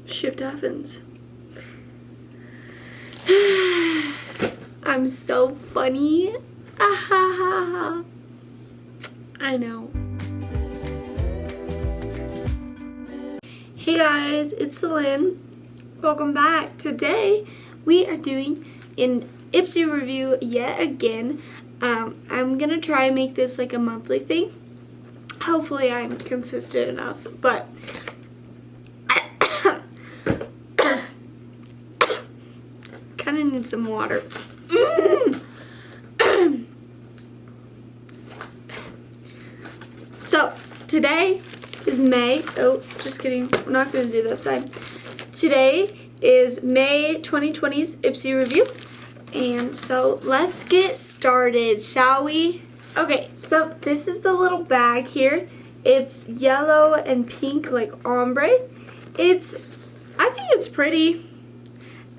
shift happens. I'm so funny. I know. Hey guys, it's Lynn. Welcome back. Today we are doing an ipsy review yet again. I'm gonna try and make this like a monthly thing. Hopefully I'm consistent enough, but kind of need some water. So today is May. Oh, just kidding. We're not going to do this side. Today is May 2020's ipsy review. And so let's get started, shall we? Okay, so this is the little bag here. It's yellow and pink, like ombre. I think it's pretty.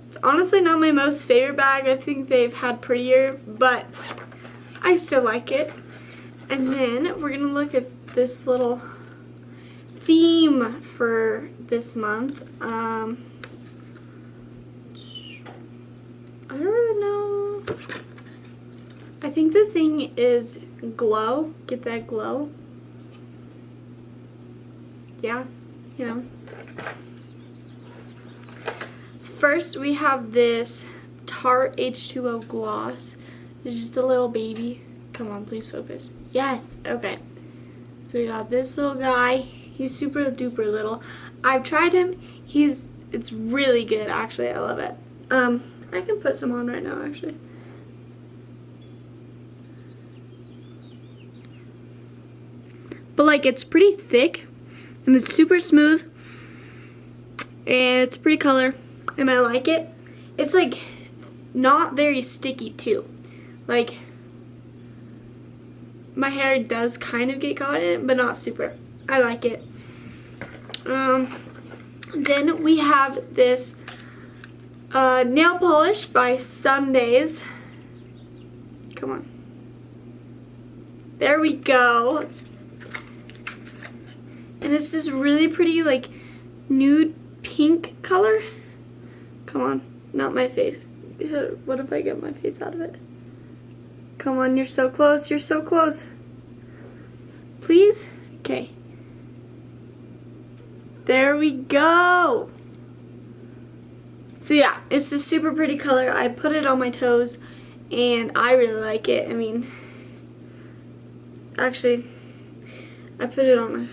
It's honestly not my most favorite bag. I think they've had prettier, but I still like it. And then we're gonna look at this little theme for this month. I don't really know. I think the thing is glow. Get that glow. Yeah, you know. So first we have this Tarte H2O gloss. It's just a little baby. Come on, please focus. Yes, okay. So we got this little guy. He's super duper little. I've tried him. It's really good actually. I love it. I can put some on right now actually. But like it's pretty thick and it's super smooth and it's a pretty color and I like it. It's like not very sticky too. Like my hair does kind of get caught in it, but not super. I like it. Then we have this nail polish by Sundays. Come on. There we go. And it's this really pretty like nude pink color. Come on, not my face. What if I get my face out of it? Come on, you're so close, you're so close. Please? Okay. There we go. So yeah, it's a super pretty color. I put it on my toes and I really like it. I mean, actually, I put it on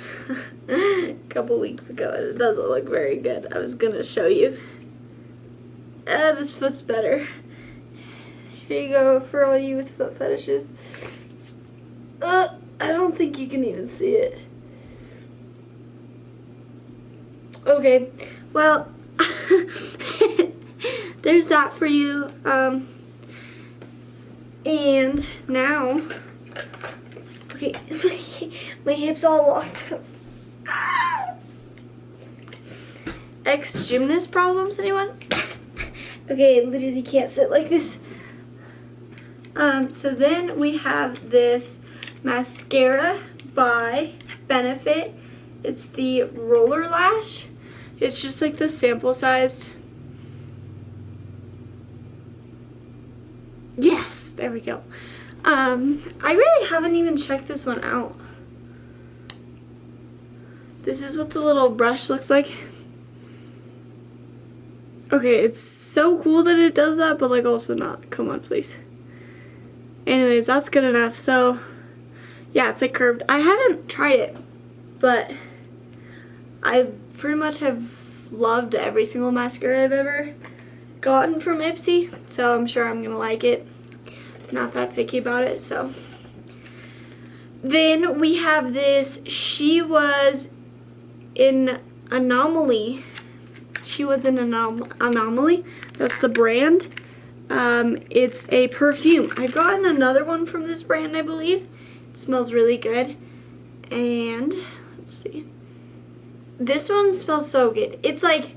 a couple weeks ago and it doesn't look very good. I was gonna show you. This foot's better. Here you go for all you with foot fetishes. I don't think you can even see it. Okay, well, there's that for you. And now, okay, my hip's all locked up. Ex-gymnast problems, anyone? Okay, I literally can't sit like this. So then we have this mascara by Benefit. It's the Roller Lash. It's just like the sample sized. Yes, there we go. I really haven't even checked this one out. This is what the little brush looks like. Okay, it's so cool that it does that, but like also not. Come on, please. Anyways, that's good enough. So, yeah, it's like curved. I haven't tried it, but I pretty much have loved every single mascara I've ever gotten from Ipsy, so I'm sure I'm gonna like it. Not that picky about it, so. Then we have this She Was in Anomaly. She Was in Anomaly. That's the brand. It's a perfume. I've gotten another one from this brand, I believe. It smells really good. And let's see. This one smells so good. It's like,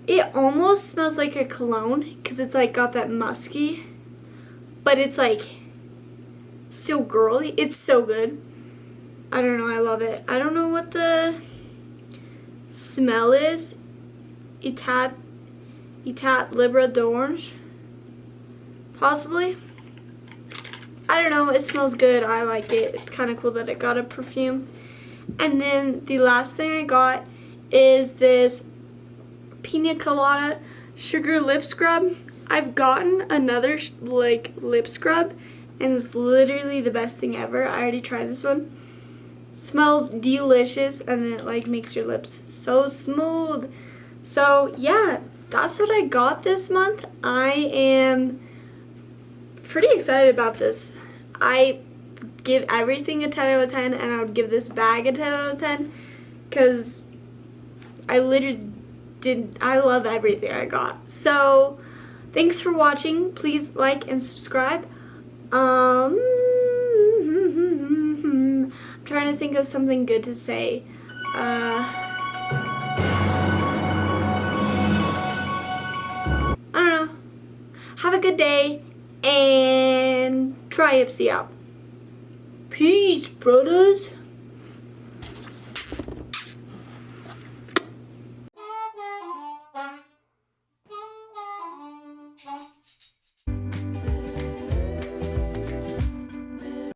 it almost smells like a cologne because it's like got that musky, but it's like still girly. It's so good. I don't know, I love it. I don't know what the smell is. Etat Libre d'Orange. Possibly. I don't know. It smells good. I like it. It's kind of cool that it got a perfume. And then the last thing I got is this Pina Colada Sugar Lip Scrub. I've gotten another lip scrub, and it's literally the best thing ever. I already tried this one. Smells delicious, and it makes your lips so smooth. So yeah, that's what I got this month. I am pretty excited about this. I give everything a 10 out of 10, and I would give this bag a 10 out of 10 because I love everything I got. So thanks for watching. Please like and subscribe. I'm trying to think of something good to say. I don't know. Have a good day and try ipsy out. Peace, brothers.